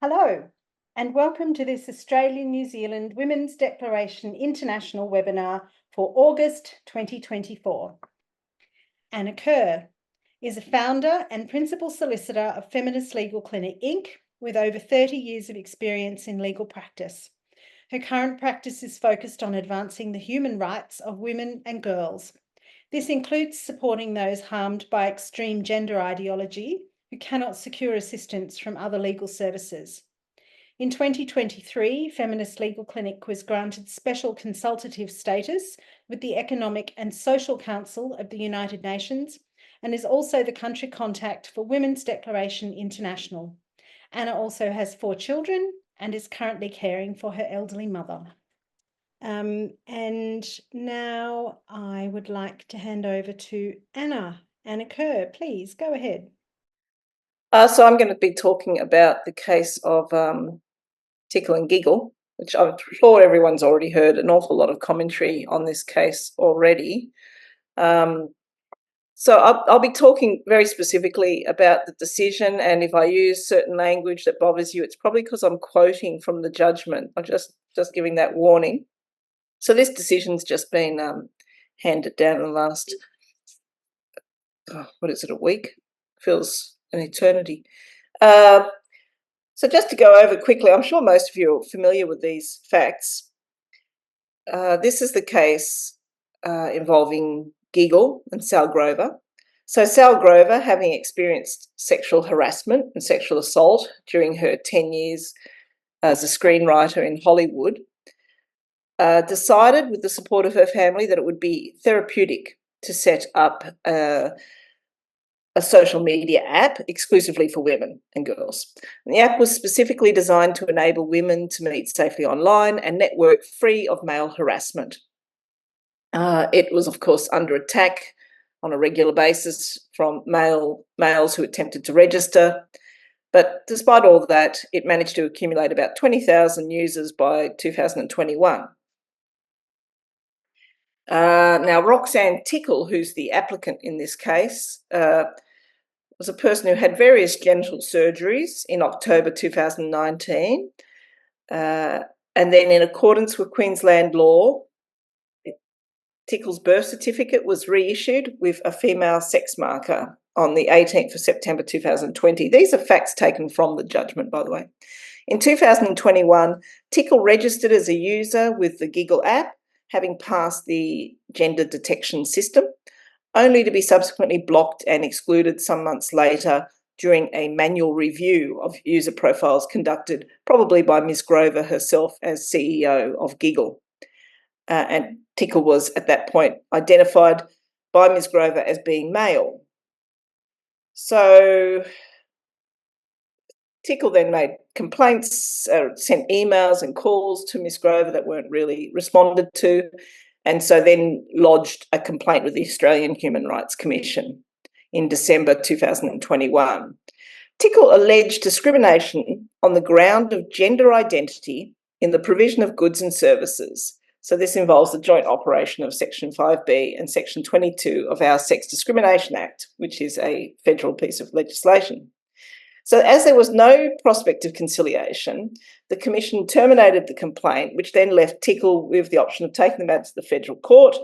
Hello, and welcome to this Australian-New Zealand Women's Declaration International webinar for August 2024. Anna Kerr is a founder and principal solicitor of Feminist Legal Clinic, Inc., with over 30 years of experience in legal practice. Her current practice is focused on advancing the human rights of women and girls. This includes supporting those harmed by extreme gender ideology who cannot secure assistance from other legal services. In 2023, Feminist Legal Clinic was granted Special Consultative Status with the Economic and Social Council of the United Nations and is also the country contact for Women's Declaration International. Anna also has 4 children and is currently caring for her elderly mother. And now I would like to hand over to Anna. Anna Kerr, please go ahead. So I'm going to be talking about the case of Tickle and Giggle, which I'm sure everyone's already heard an awful lot of commentary on this case already. So I'll be talking very specifically about the decision, and if I use certain language that bothers you, it's probably because I'm quoting from the judgment. I'm just giving that warning. So this decision's just been handed down in the last, a week? Feels an eternity. So just to go over quickly, I'm sure most of you are familiar with these facts. This is the case involving Giggle and Sal Grover. So Sal Grover, having experienced sexual harassment and sexual assault during her 10 years as a screenwriter in Hollywood, decided with the support of her family that it would be therapeutic to set up a social media app exclusively for women and girls. And the app was specifically designed to enable women to meet safely online and network free of male harassment. It was, of course, under attack on a regular basis from males who attempted to register. But despite all that, it managed to accumulate about 20,000 users by 2021. Now, Roxanne Tickle, who's the applicant in this case, was a person who had various genital surgeries in October 2019. And then in accordance with Queensland law, Tickle's birth certificate was reissued with a female sex marker on the 18th of September 2020. These are facts taken from the judgment, by the way. In 2021, Tickle registered as a user with the Giggle app, having passed the gender detection system, only to be subsequently blocked and excluded some months later during a manual review of user profiles conducted probably by Ms. Grover herself as CEO of Giggle. And Tickle was at that point identified by Ms. Grover as being male. So Tickle then made complaints, sent emails and calls to Ms. Grover that weren't really responded to, and so then lodged a complaint with the Australian Human Rights Commission in December 2021. Tickle alleged discrimination on the ground of gender identity in the provision of goods and services. So this involves the joint operation of Section 5B and Section 22 of our Sex Discrimination Act, which is a federal piece of legislation. So as there was no prospect of conciliation, the Commission terminated the complaint, which then left Tickle with the option of taking the matter to the federal court,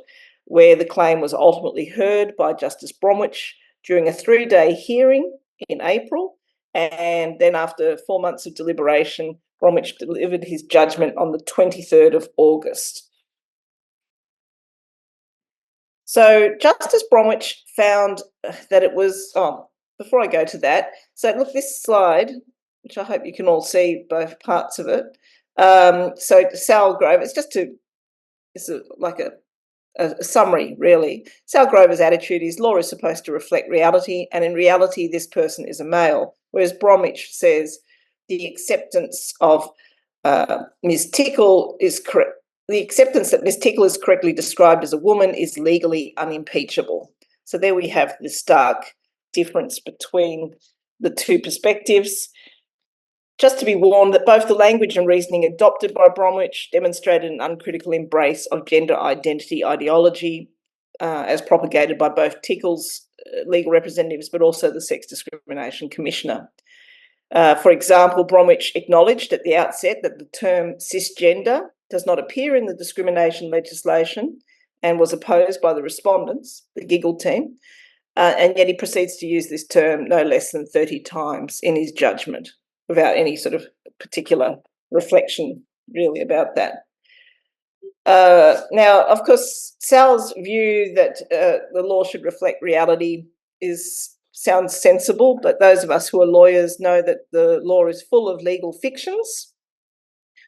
where the claim was ultimately heard by Justice Bromwich during a 3-day hearing in April. And then after 4 months of deliberation, Bromwich delivered his judgment on the 23rd of August. So Justice Bromwich found that it was, before I go to that, so look, this slide, which I hope you can all see both parts of it. So Sal Grover, it's like a summary, really. Sal Grover's attitude is law is supposed to reflect reality, and in reality, this person is a male, whereas Bromwich says the acceptance of Ms. Tickle is correct. The acceptance that Ms. Tickle is correctly described as a woman is legally unimpeachable. So there we have the stark difference between the two perspectives. Just to be warned that both the language and reasoning adopted by Bromwich demonstrated an uncritical embrace of gender identity ideology as propagated by both Tickle's legal representatives, but also the Sex Discrimination Commissioner. For example, Bromwich acknowledged at the outset that the term cisgender does not appear in the discrimination legislation and was opposed by the respondents, the Giggle team, and yet he proceeds to use this term no less than 30 times in his judgment without any sort of particular reflection really about that. Now, of course, Sal's view that the law should reflect reality sounds sensible, but those of us who are lawyers know that the law is full of legal fictions.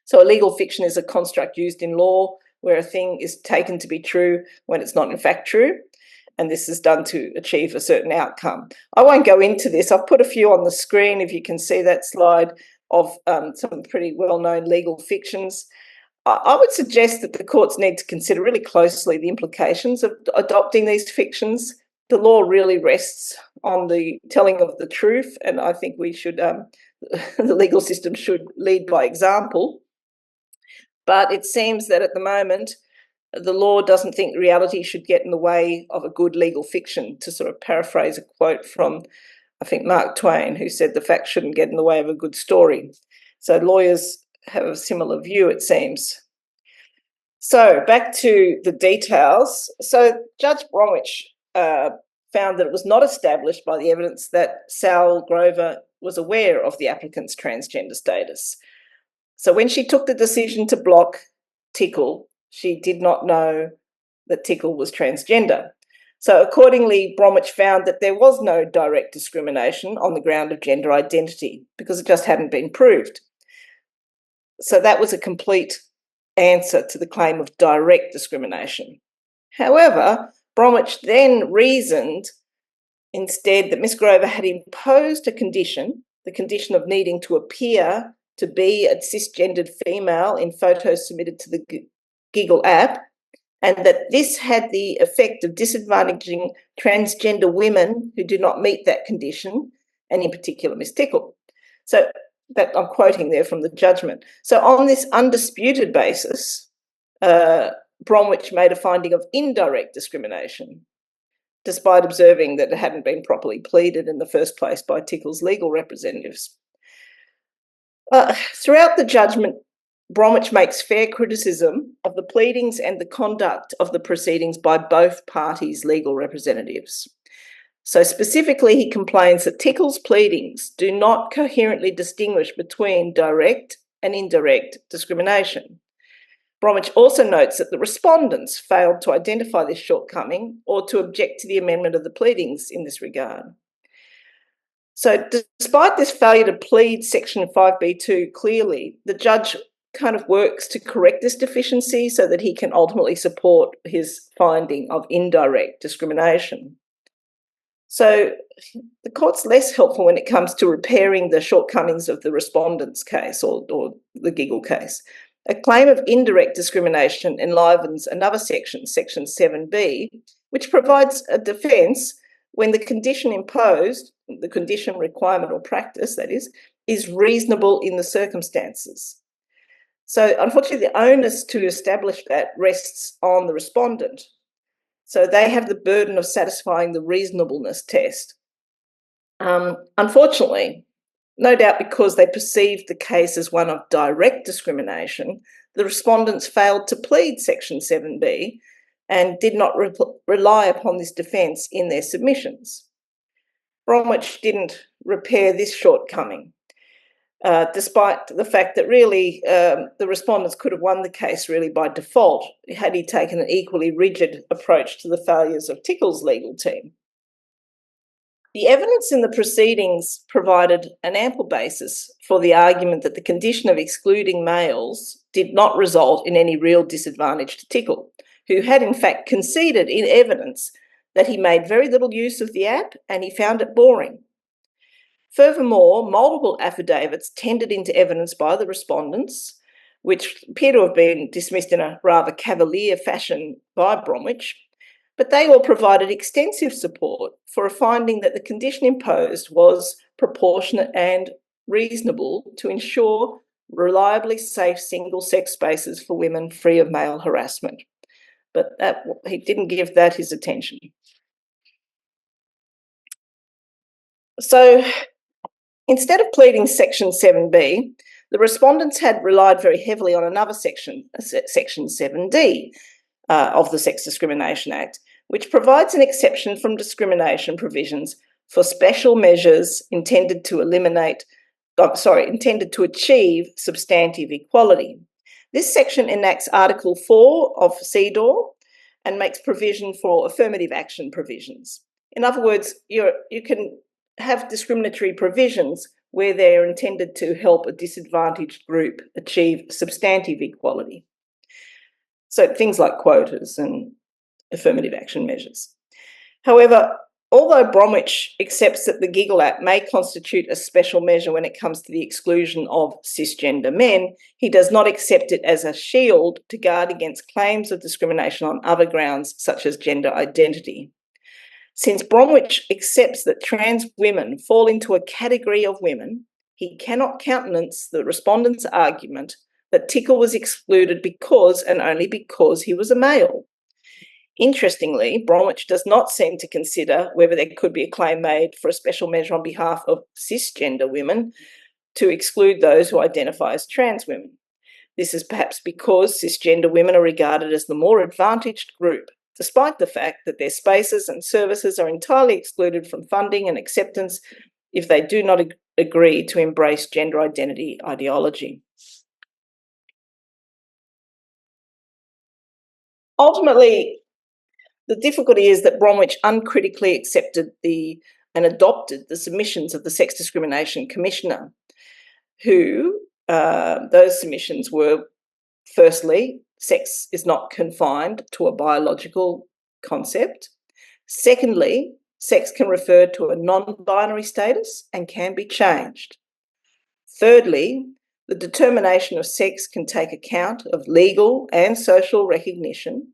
So a legal fiction is a construct used in law where a thing is taken to be true when it's not in fact true, and this is done to achieve a certain outcome. I won't go into this. I've put a few on the screen if you can see that slide of some pretty well-known legal fictions. I would suggest that the courts need to consider really closely the implications of adopting these fictions. The law really rests on the telling of the truth, and I think we should, the legal system should lead by example. But it seems that at the moment, the law doesn't think reality should get in the way of a good legal fiction, to sort of paraphrase a quote from, I think, Mark Twain, who said the facts shouldn't get in the way of a good story. So lawyers have a similar view, it seems. So back to the details. So Judge Bromwich found that it was not established by the evidence that Sal Grover was aware of the applicant's transgender status. So when she took the decision to block Tickle, she did not know that Tickle was transgender. So accordingly, Bromwich found that there was no direct discrimination on the ground of gender identity because it just hadn't been proved. So that was a complete answer to the claim of direct discrimination. However, Bromwich then reasoned instead that Miss Grover had imposed a condition, the condition of needing to appear to be a cisgendered female in photos submitted to the Giggle app, and that this had the effect of disadvantaging transgender women who did not meet that condition, and in particular Miss Tickle. So that I'm quoting there from the judgment. So on this undisputed basis, Bromwich made a finding of indirect discrimination, despite observing that it hadn't been properly pleaded in the first place by Tickle's legal representatives. Throughout the judgment, Bromwich makes fair criticism of the pleadings and the conduct of the proceedings by both parties' legal representatives. So specifically, he complains that Tickle's pleadings do not coherently distinguish between direct and indirect discrimination. Bromwich also notes that the respondents failed to identify this shortcoming or to object to the amendment of the pleadings in this regard. So despite this failure to plead Section 5B2 clearly, the judge kind of works to correct this deficiency so that he can ultimately support his finding of indirect discrimination. So the court's less helpful when it comes to repairing the shortcomings of the respondent's case or the Giggle case. A claim of indirect discrimination enlivens another section, Section 7B, which provides a defence when the condition imposed, the condition, requirement or practice, that is reasonable in the circumstances. So unfortunately, the onus to establish that rests on the respondent. So they have the burden of satisfying the reasonableness test. Unfortunately, no doubt because they perceived the case as one of direct discrimination, the respondents failed to plead Section 7B and did not rely upon this defence in their submissions. Bromwich didn't repair this shortcoming, despite the fact that really the respondents could have won the case really by default had he taken an equally rigid approach to the failures of Tickle's legal team. The evidence in the proceedings provided an ample basis for the argument that the condition of excluding males did not result in any real disadvantage to Tickle, who had in fact conceded in evidence that he made very little use of the app and he found it boring. Furthermore, multiple affidavits tendered into evidence by the respondents, which appear to have been dismissed in a rather cavalier fashion by Bromwich, but they all provided extensive support for a finding that the condition imposed was proportionate and reasonable to ensure reliably safe single-sex spaces for women free of male harassment. But he didn't give that his attention. So Instead of pleading Section 7B, the respondents had relied very heavily on another section, Section 7D of the Sex Discrimination Act, which provides an exception from discrimination provisions for special measures intended to achieve substantive equality. This section enacts Article 4 of CEDAW and makes provision for affirmative action provisions. In other words, you can have discriminatory provisions where they're intended to help a disadvantaged group achieve substantive equality. So things like quotas and affirmative action measures. However, although Bromwich accepts that the Giggle Act may constitute a special measure when it comes to the exclusion of cisgender men, he does not accept it as a shield to guard against claims of discrimination on other grounds such as gender identity. Since Bromwich accepts that trans women fall into a category of women, he cannot countenance the respondent's argument that Tickle was excluded because and only because he was a male. Interestingly, Bromwich does not seem to consider whether there could be a claim made for a special measure on behalf of cisgender women to exclude those who identify as trans women. This is perhaps because cisgender women are regarded as the more advantaged group, despite the fact that their spaces and services are entirely excluded from funding and acceptance if they do not agree to embrace gender identity ideology. Ultimately, the difficulty is that Bromwich uncritically accepted and adopted the submissions of the Sex Discrimination Commissioner, who those submissions were, firstly, sex is not confined to a biological concept. Secondly, sex can refer to a non-binary status and can be changed. Thirdly, the determination of sex can take account of legal and social recognition.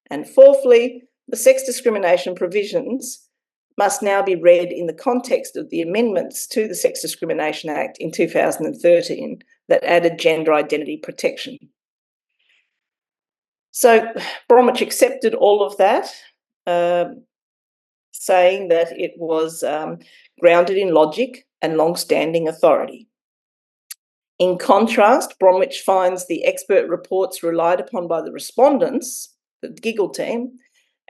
And fourthly, the sex discrimination provisions must now be read in the context of the amendments to the Sex Discrimination Act in 2013 that added gender identity protection. So Bromwich accepted all of that, saying that it was grounded in logic and long-standing authority. In contrast, Bromwich finds the expert reports relied upon by the respondents, the Giggle team,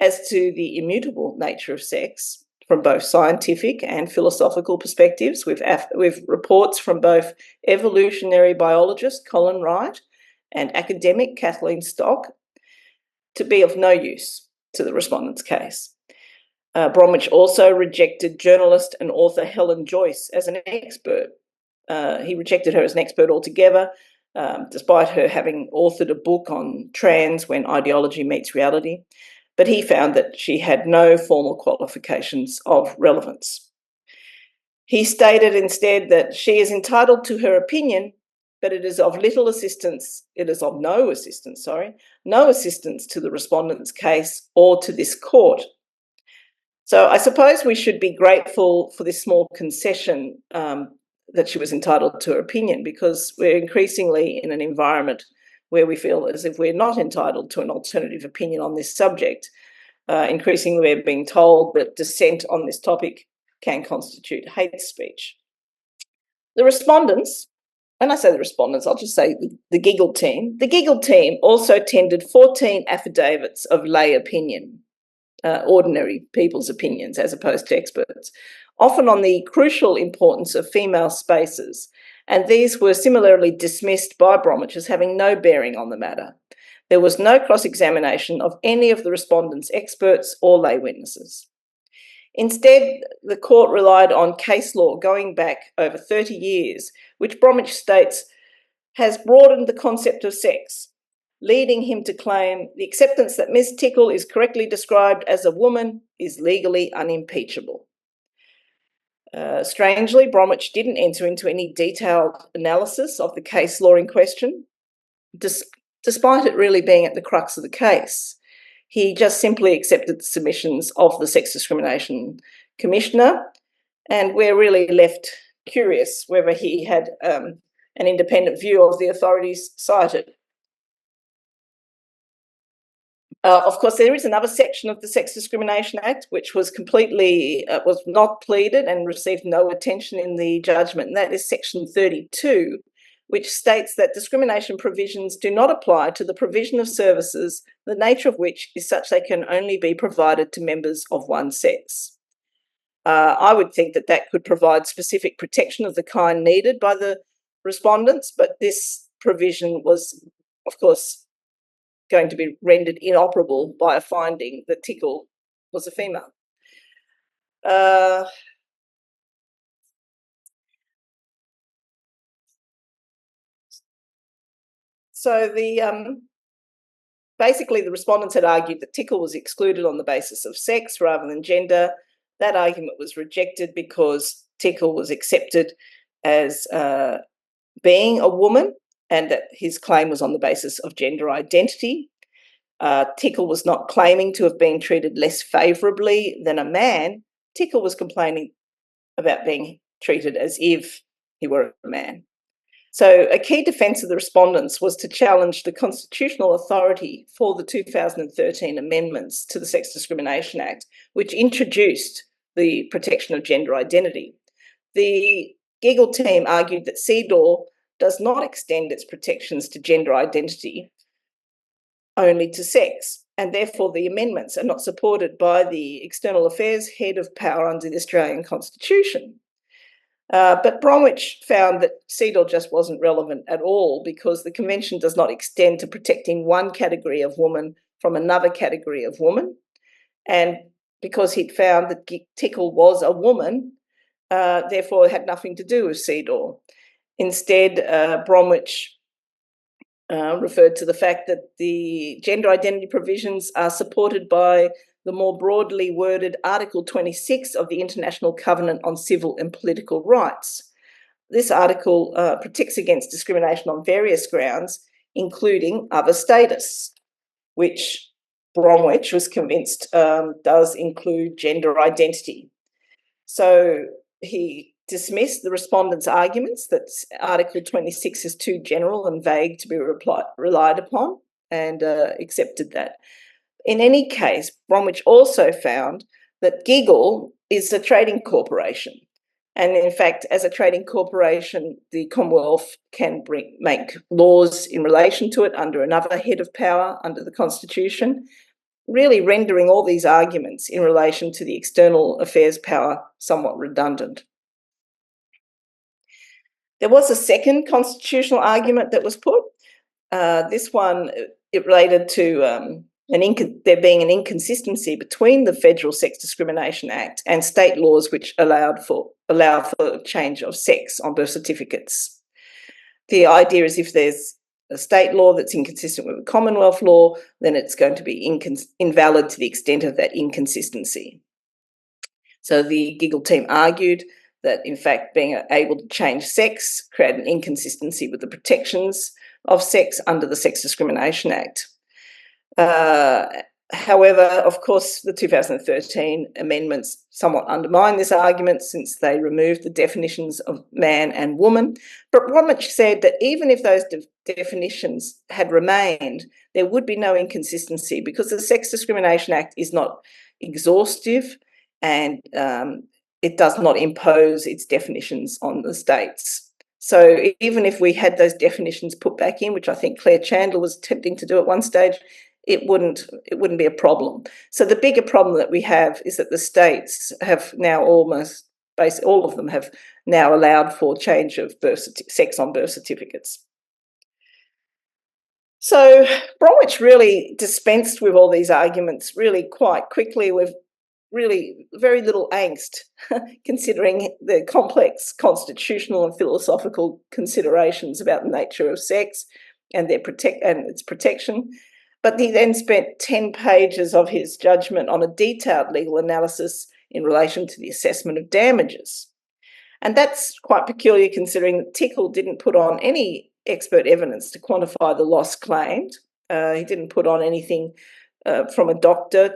as to the immutable nature of sex from both scientific and philosophical perspectives, with reports from both evolutionary biologist Colin Wright and academic Kathleen Stock, to be of no use to the respondent's case. Bromwich also rejected journalist and author Helen Joyce as an expert. He rejected her as an expert altogether, despite her having authored a book on trans when ideology meets reality. But he found that she had no formal qualifications of relevance. He stated instead that she is entitled to her opinion, but it is of no assistance to the respondent's case or to this court. So I suppose we should be grateful for this small concession that she was entitled to her opinion, because we're increasingly in an environment where we feel as if we're not entitled to an alternative opinion on this subject. Increasingly, we're being told that dissent on this topic can constitute hate speech. The respondents, when I say the respondents, I'll just say the Giggle team. The Giggle team also tendered 14 affidavits of lay opinion, ordinary people's opinions as opposed to experts, often on the crucial importance of female spaces, and these were similarly dismissed by Bromwich as having no bearing on the matter. There was no cross-examination of any of the respondents' experts or lay witnesses. Instead, the court relied on case law going back over 30 years, which Bromwich states has broadened the concept of sex, leading him to claim the acceptance that Ms. Tickle is correctly described as a woman is legally unimpeachable. Strangely, Bromwich didn't enter into any detailed analysis of the case law in question, despite it really being at the crux of the case. He just simply accepted the submissions of the Sex Discrimination Commissioner, and we're really left curious whether he had an independent view of the authorities cited. Of course, there is another section of the Sex Discrimination Act which was completely, was not pleaded and received no attention in the judgment, and that is Section 32, which states that discrimination provisions do not apply to the provision of services, the nature of which is such they can only be provided to members of one sex. I would think that that could provide specific protection of the kind needed by the respondents, but this provision was, of course, going to be rendered inoperable by a finding that Tickle was a female. So basically the respondents had argued that Tickle was excluded on the basis of sex rather than gender. That argument was rejected because Tickle was accepted as being a woman and that his claim was on the basis of gender identity. Tickle was not claiming to have been treated less favourably than a man. Tickle was complaining about being treated as if he were a man. So a key defence of the respondents was to challenge the constitutional authority for the 2013 amendments to the Sex Discrimination Act, which introduced the protection of gender identity. The Giggle team argued that CEDAW does not extend its protections to gender identity, only to sex, and therefore the amendments are not supported by the External Affairs head of power under the Australian Constitution. But Bromwich found that CEDAW just wasn't relevant at all because the Convention does not extend to protecting one category of woman from another category of woman. And because he'd found that Tickle was a woman, therefore it had nothing to do with CEDAW. Instead, Bromwich referred to the fact that the gender identity provisions are supported by the more broadly worded Article 26 of the International Covenant on Civil and Political Rights. This article protects against discrimination on various grounds, including other status, which Bromwich was convinced does include gender identity. So he dismissed the respondents' arguments that Article 26 is too general and vague to be relied upon and accepted that. In any case, Bromwich also found that Giggle is a trading corporation. And in fact, as a trading corporation, the Commonwealth can make laws in relation to it under another head of power under the Constitution, really rendering all these arguments in relation to the external affairs power somewhat redundant. There was a second constitutional argument that was put. This one, it related to there being an inconsistency between the Federal Sex Discrimination Act and state laws which allow for change of sex on birth certificates. The idea is if there's a state law that's inconsistent with the Commonwealth law, then it's going to be invalid to the extent of that inconsistency. So the Giggle team argued that, in fact, being able to change sex created an inconsistency with the protections of sex under the Sex Discrimination Act. However, of course, the 2013 amendments somewhat undermine this argument since they removed the definitions of man and woman. But Bromwich said that even if those definitions had remained, there would be no inconsistency because the Sex Discrimination Act is not exhaustive and it does not impose its definitions on the states. So even if we had those definitions put back in, which I think Claire Chandler was attempting to do at one stage, it wouldn't be a problem. So the bigger problem that we have is that the states have now all of them have now allowed for change of sex on birth certificates. So Bromwich really dispensed with all these arguments really quite quickly with really very little angst, considering the complex constitutional and philosophical considerations about the nature of sex and its protection. But he then spent 10 pages of his judgment on a detailed legal analysis in relation to the assessment of damages. And that's quite peculiar considering that Tickle didn't put on any expert evidence to quantify the loss claimed. He didn't put on anything from a doctor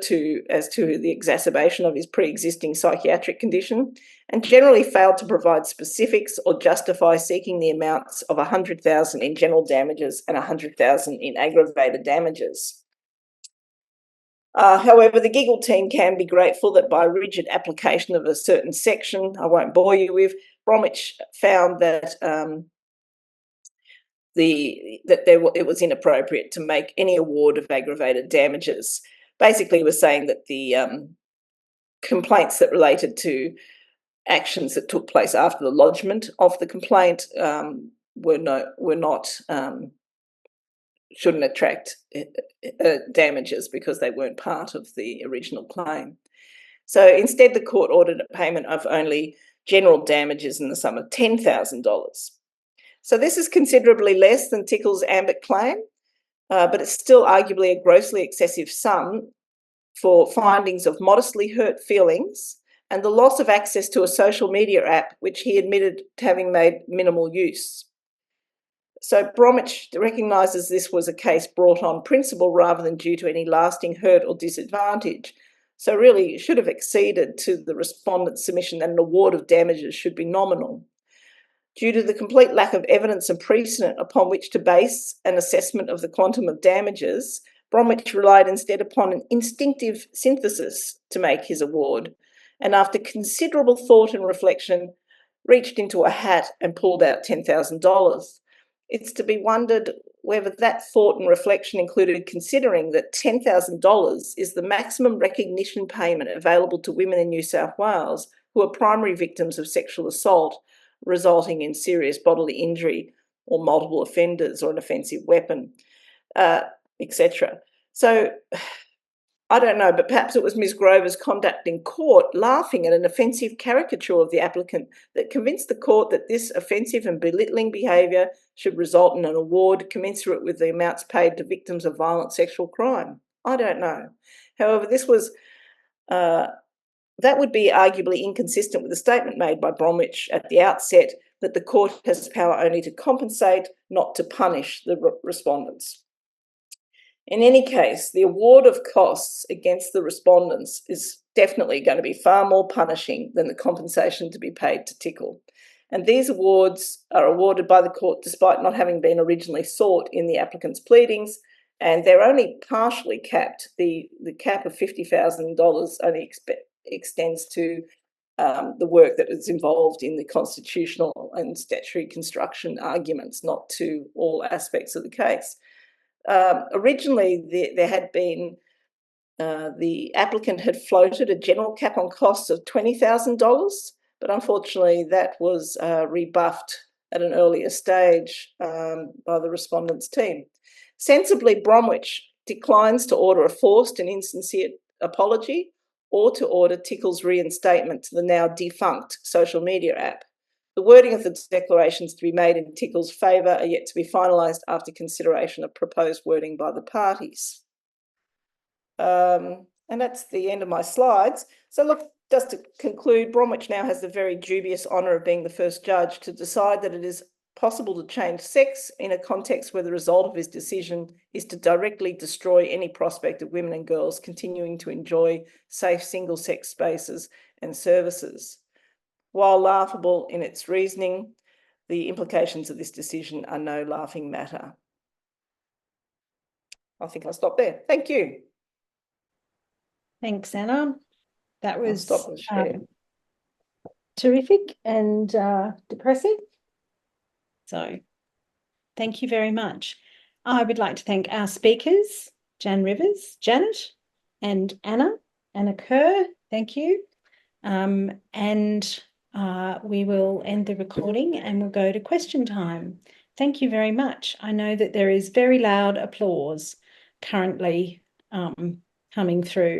as to the exacerbation of his pre-existing psychiatric condition, and generally failed to provide specifics or justify seeking the amounts of $100,000 in general damages and $100,000 in aggravated damages. However, the Giggle team can be grateful that by rigid application of a certain section, I won't bore you with, Bromwich found that it was inappropriate to make any award of aggravated damages. Basically, we're saying that the complaints that related to actions that took place after the lodgement of the complaint shouldn't attract damages because they weren't part of the original claim. So instead, the court ordered a payment of only general damages in the sum of $10,000. So this is considerably less than Tickle's ambit claim, but it's still arguably a grossly excessive sum for findings of modestly hurt feelings and the loss of access to a social media app, which he admitted to having made minimal use. So Bromwich recognises this was a case brought on principle rather than due to any lasting hurt or disadvantage. So really should have acceded to the respondent's submission that an award of damages should be nominal. Due to the complete lack of evidence and precedent upon which to base an assessment of the quantum of damages, Bromwich relied instead upon an instinctive synthesis to make his award, and after considerable thought and reflection, reached into a hat and pulled out $10,000. It's to be wondered whether that thought and reflection included considering that $10,000 is the maximum recognition payment available to women in New South Wales who are primary victims of sexual assault, resulting in serious bodily injury or multiple offenders or an offensive weapon, etc. So I don't know, but perhaps it was Ms. Grover's conduct in court laughing at an offensive caricature of the applicant that convinced the court that this offensive and belittling behaviour should result in an award commensurate with the amounts paid to victims of violent sexual crime. I don't know. However, this was that would be arguably inconsistent with the statement made by Bromwich at the outset that the court has power only to compensate, not to punish the respondents. In any case, the award of costs against the respondents is definitely going to be far more punishing than the compensation to be paid to Tickle. And these awards are awarded by the court despite not having been originally sought in the applicant's pleadings, and they're only partially capped. The cap of $50,000 only extends to the work that is involved in the constitutional and statutory construction arguments, not to all aspects of the case. Originally, there had been, the applicant had floated a general cap on costs of $20,000, but unfortunately that was rebuffed at an earlier stage by the respondent's team. Sensibly, Bromwich declines to order a forced and insincere apology or to order Tickle's reinstatement to the now defunct social media app. The wording of the declarations to be made in Tickle's favour are yet to be finalised after consideration of proposed wording by the parties. And that's the end of my slides. So look, just to conclude, Bromwich now has the very dubious honour of being the first judge to decide that it is possible to change sex in a context where the result of his decision is to directly destroy any prospect of women and girls continuing to enjoy safe single-sex spaces and services. While laughable in its reasoning, the implications of this decision are no laughing matter. I think I'll stop there. Thank you. Thanks, Anna. That was terrific and depressing. So thank you very much. I would like to thank our speakers, Jan Rivers, Janet, and Anna Kerr. Thank you. We will end the recording and we'll go to question time. Thank you very much. I know that there is very loud applause currently coming through.